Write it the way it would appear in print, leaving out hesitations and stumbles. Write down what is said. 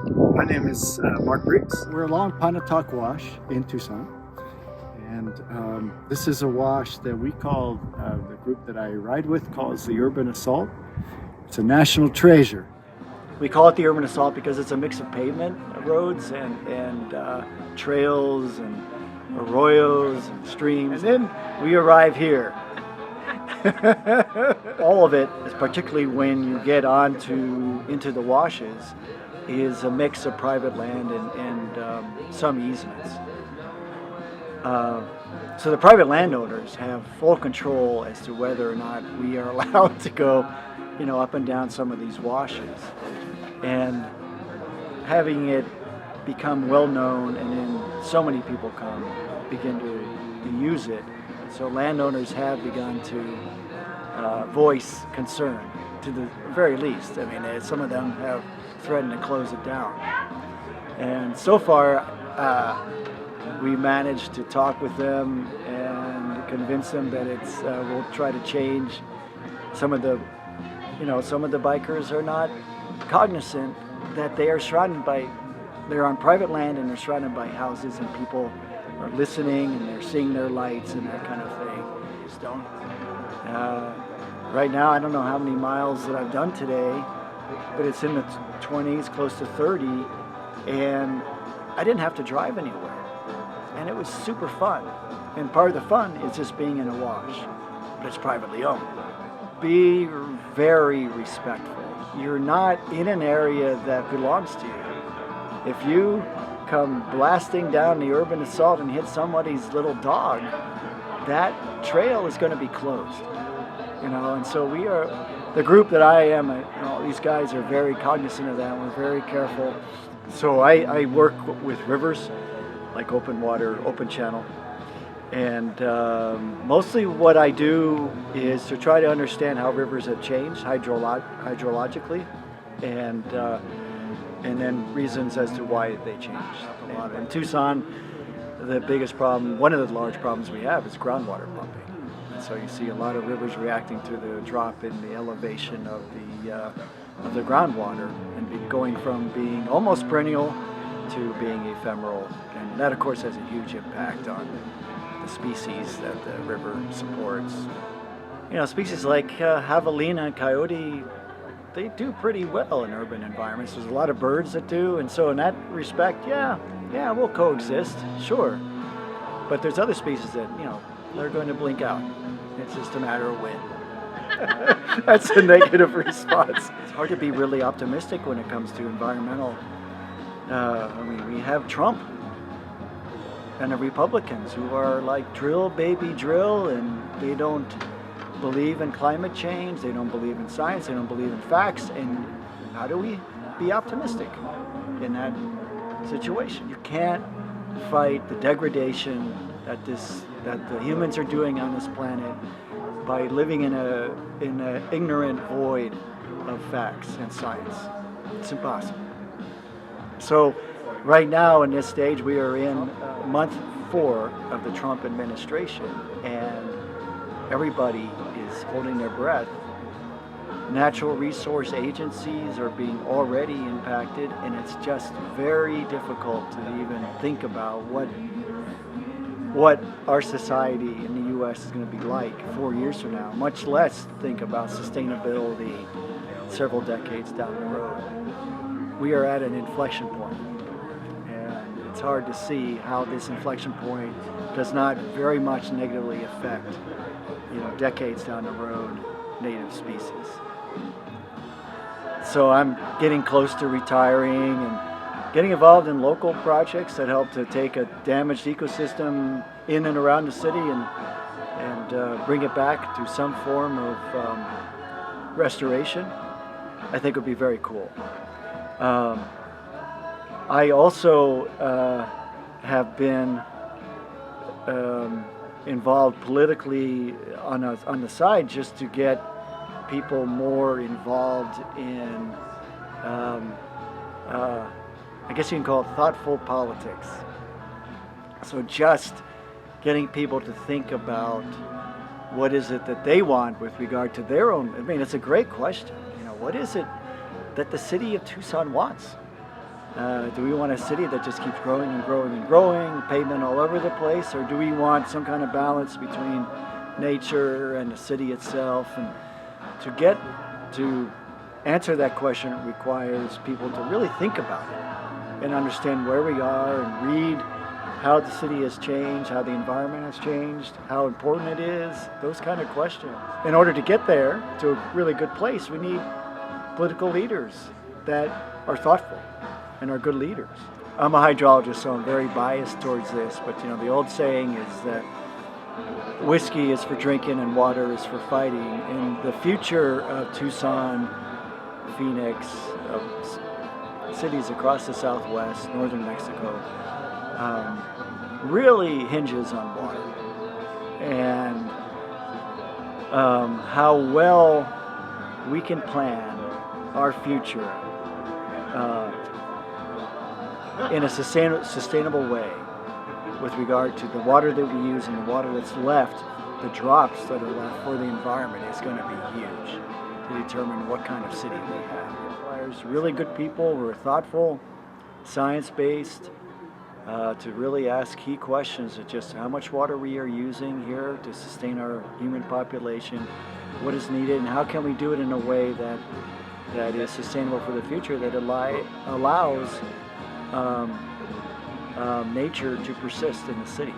My name is Mark Briggs. We're along Pontotoc Wash in Tucson, and this is a wash that we call, the group that I ride with calls the Urban Assault. It's a national treasure. We call it the Urban Assault because it's a mix of pavement roads and trails and arroyos and streams. And then we arrive here. All of it, particularly when you get into the washes, is a mix of private land and some easements. So the private landowners have full control as to whether or not we are allowed to go, up and down some of these washes. And having it become well known, and then so many people begin to use it. So landowners have begun to voice concern, to the very least. I mean, some of them have threatened to close it down. And so far, we managed to talk with them and convince them that we'll try to change. Some of the bikers are not cognizant that they're on private land and they're surrounded by houses, and people are listening and they're seeing their lights and that kind of thing. Just don't. Right now, I don't know how many miles that I've done today, but it's in the 20s, close to 30, and I didn't have to drive anywhere. And it was super fun. And part of the fun is just being in a wash, but it's privately owned. Be very respectful. You're not in an area that belongs to you. If you come blasting down the Urban Assault and hit somebody's little dog, that trail is going to be closed. And so we are, the group that I am, these guys are very cognizant of that. We're very careful. So I work with rivers, like open water, open channel. And mostly what I do is to try to understand how rivers have changed hydrologically, and then reasons as to why they changed. And in Tucson, the biggest problem, one of the large problems we have, is groundwater pumping. And so you see a lot of rivers reacting to the drop in the elevation of the groundwater, and going from being almost perennial to being ephemeral. And that, of course, has a huge impact on the species that the river supports. Species like javelina and coyote, they do pretty well in urban environments. There's a lot of birds that do, and so in that respect, yeah, we'll coexist, sure. But there's other species that, they're going to blink out. It's just a matter of when. That's a negative response. It's hard to be really optimistic when it comes to environmental. We have Trump and the Republicans who are like drill, baby, drill, and they don't believe in climate change, they don't believe in science, they don't believe in facts. And how do we be optimistic in that situation? You can't fight the degradation that the humans are doing on this planet by living in an ignorant void of facts and science. It's impossible. So right now in this stage, we are in month 4 of the Trump administration, and everybody is holding their breath. Natural resource agencies are being already impacted, and it's just very difficult to even think about what our society in the U.S. is going to be like 4 years from now, much less think about sustainability several decades down the road. We are at an inflection point, and it's hard to see how this inflection point does not very much negatively affect, decades down the road, native species. So I'm getting close to retiring and getting involved in local projects that help to take a damaged ecosystem in and around the city and bring it back to some form of restoration. I think would be very cool. I also have been involved politically on the side, just to get people more involved in, I guess you can call it thoughtful politics. So just getting people to think about what is it that they want with regard to their own. It's a great question. What is it that the city of Tucson wants? Do we want a city that just keeps growing and growing and growing, pavement all over the place, or do we want some kind of balance between nature and the city itself? And to answer that question, it requires people to really think about it and understand where we are and read how the city has changed, how the environment has changed, how important it is, those kind of questions. In order to get there to a really good place, we need political leaders that are thoughtful and are good leaders. I'm a hydrologist, so I'm very biased towards this, but the old saying is that whiskey is for drinking and water is for fighting. And the future of Tucson, Phoenix, of cities across the Southwest, northern Mexico, really hinges on water and how well we can plan our future in a sustainable way with regard to the water that we use and the water that's left. The drops that are left for the environment is going to be huge to determine what kind of city we have. It requires really good people who are thoughtful, science-based, to really ask key questions of just how much water we are using here to sustain our human population, what is needed, and how can we do it in a way that is sustainable for the future, that allows nature to persist in the city.